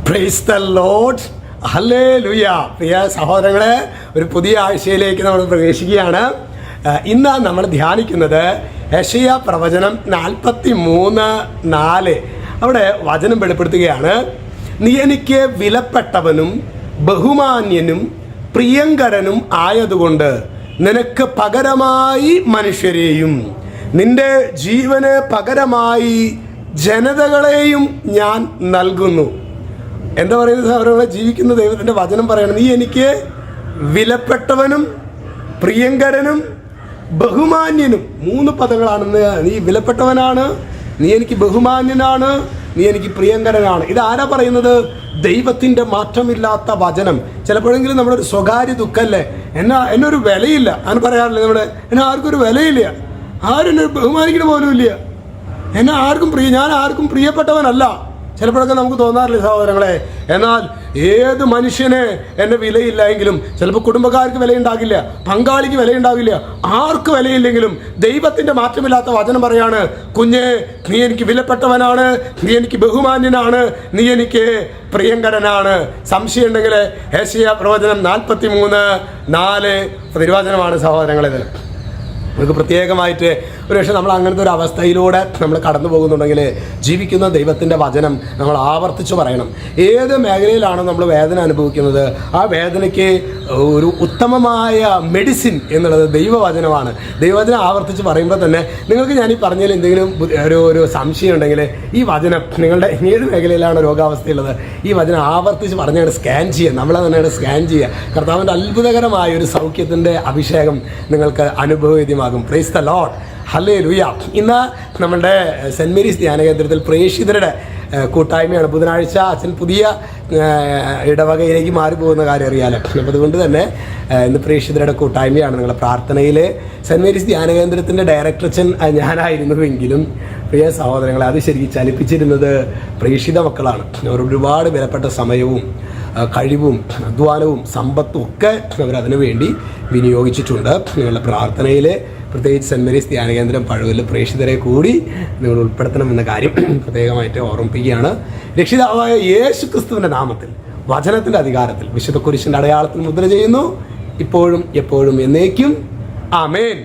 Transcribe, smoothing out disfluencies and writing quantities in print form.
Price the lord. Hallelujah. പ്രിയ സഹോദരങ്ങളെ, ഒരു പുതിയ ആഴ്ചയിലേക്ക് നമ്മൾ പ്രവേശിക്കുകയാണ്. ഇന്ന് നമ്മൾ ധ്യാനിക്കുന്നത് യെശയ്യാ പ്രവചനം 43:4. അവിടെ വചനം വെളിപ്പെടുത്തുകയാണ്. നീ എനിക്ക് വിലപ്പെട്ടവനും ബഹുമാന്യനും പ്രിയങ്കരനും ആയതുകൊണ്ട് നിനക്ക് പകരമായി മനുഷ്യരെയും നിന്റെ ജീവന് പകരമായി ജനതകളെയും ഞാൻ നൽകുന്നു. എന്താ പറയുന്നത് സഹോദരങ്ങളെ? ജീവിക്കുന്ന ദൈവത്തിൻ്റെ വചനം പറയണം. നീ എനിക്ക് വിലപ്പെട്ടവനും പ്രിയങ്കരനും ബഹുമാന്യനും. 3 പദങ്ങളാണെന്ന്. നീ വിലപ്പെട്ടവനാണ്, നീ എനിക്ക് ബഹുമാന്യനാണ്, നീ എനിക്ക് പ്രിയങ്കരനാണ്. ഇതാരാ പറയുന്നത്? ദൈവത്തിൻ്റെ മാറ്റമില്ലാത്ത വചനം. ചിലപ്പോഴെങ്കിലും നമ്മുടെ ഒരു സ്വകാര്യ ദുഃഖമല്ലേ, എന്നൊരു വിലയില്ല അങ്ങനെ പറയാറില്ല. എന്നെ ആർക്കും ഒരു വിലയില്ല, ആരും എന്നെ ബഹുമാനിക്കുന്ന പോലും ഇല്ല, ഞാൻ ആർക്കും പ്രിയപ്പെട്ടവനല്ല. ചിലപ്പോഴൊക്കെ നമുക്ക് തോന്നാറില്ല സഹോദരങ്ങളെ. എന്നാൽ ഏത് മനുഷ്യന് എന്നെ വിലയില്ല എങ്കിലും, ചിലപ്പോൾ കുടുംബക്കാർക്ക് വിലയുണ്ടാകില്ല, പങ്കാളിക്ക് വിലയുണ്ടാകില്ല, ആർക്ക് വിലയില്ലെങ്കിലും ദൈവത്തിൻ്റെ മാറ്റമില്ലാത്ത വചനം പറയാണ്, കുഞ്ഞെ നീ എനിക്ക് വിലപ്പെട്ടവനാണ്, നീ എനിക്ക് ബഹുമാന്യനാണ്, നീ എനിക്ക് പ്രിയങ്കരനാണ്. സംശയം ഉണ്ടെങ്കിൽ യെശയ്യാ പ്രവചനം 43:4 തിരുവചനമാണ് സഹോദരങ്ങളിത്. നമുക്ക് പ്രത്യേകമായിട്ട് ഒരുപക്ഷെ നമ്മൾ അങ്ങനത്തെ ഒരു അവസ്ഥയിലൂടെ നമ്മൾ കടന്നു പോകുന്നുണ്ടെങ്കിൽ ജീവിക്കുന്ന ദൈവത്തിൻ്റെ വചനം നമ്മൾ ആവർത്തിച്ച് പറയണം. ഏത് മേഖലയിലാണോ നമ്മൾ വേദന അനുഭവിക്കുന്നത്, ആ വേദനയ്ക്ക് ഒരു ഉത്തമമായ മെഡിസിൻ എന്നുള്ളത് ദൈവവചനമാണ്. ദൈവവചനം ആവർത്തിച്ച് പറയുമ്പോൾ തന്നെ നിങ്ങൾക്ക് ഞാൻ ഈ പറഞ്ഞതിൽ എന്തെങ്കിലും ഒരു സംശയം ഉണ്ടെങ്കിൽ ഈ വചനം നിങ്ങളുടെ ഏത് മേഖലയിലാണ് രോഗാവസ്ഥയുള്ളത്, ഈ വചനം ആവർത്തിച്ച് പറഞ്ഞാണ് സ്കാൻ ചെയ്യുക. നമ്മളെ തന്നെയാണ് സ്കാൻ ചെയ്യുക. കർത്താവിൻ്റെ അത്ഭുതകരമായ ഒരു സൗഖ്യത്തിൻ്റെ അഭിഷേകം നിങ്ങൾക്ക് അനുഭവവേദ്യമാകും. Praise the lord. ഹല്ലേലൂയ. ഇന്ന് നമ്മളുടെ സെൻറ് മേരീസ് ധ്യാനകേന്ദ്രത്തിൽ പ്രേക്ഷിതരുടെ കൂട്ടായ്മയാണ്. ബുധനാഴ്ച അച്ഛൻ പുതിയ ഇടവകയിലേക്ക് മാറിപ്പോകുന്ന കാര്യം അറിയാലോ. അപ്പോൾ അതുകൊണ്ട് തന്നെ ഇന്ന് പ്രേക്ഷിതരുടെ കൂട്ടായ്മയാണ്. നിങ്ങളുടെ പ്രാർത്ഥനയിൽ സെൻറ് മേരീസ് ധ്യാനകേന്ദ്രത്തിൻ്റെ ഡയറക്ടർ അച്ഛൻ ഞാനായിരുന്നുവെങ്കിലും പ്രിയ സഹോദരങ്ങളെ, അത് ശരിക്കും ചലിപ്പിച്ചിരുന്നത് പ്രേക്ഷിത മക്കളാണ്. അവർ ഒരുപാട് വിലപ്പെട്ട സമയവും കഴിവും അധ്വാനവും സമ്പത്തും ഒക്കെ അവരതിനു വേണ്ടി വിനിയോഗിച്ചിട്ടുണ്ട്. നിങ്ങളുടെ പ്രാർത്ഥനയിൽ പ്രത്യേകിച്ച് സെൻറ് മേരീസ് ധ്യാനകേന്ദ്രം പഴുവിൽ പ്രേക്ഷിതരെ കൂടി നിങ്ങൾ ഉൾപ്പെടുത്തണമെന്ന കാര്യം പ്രത്യേകമായിട്ട് ഓർമ്മിപ്പിക്കുകയാണ്. രക്ഷിതാവായ യേശു ക്രിസ്തുവിൻ്റെ നാമത്തിൽ, വചനത്തിൻ്റെ അധികാരത്തിൽ, വിശുദ്ധ കുരിശിൻ്റെ അടയാളത്തിൽ മുദ്ര ചെയ്യുന്നു, ഇപ്പോഴും എപ്പോഴും എന്നേക്കും. ആമേൻ.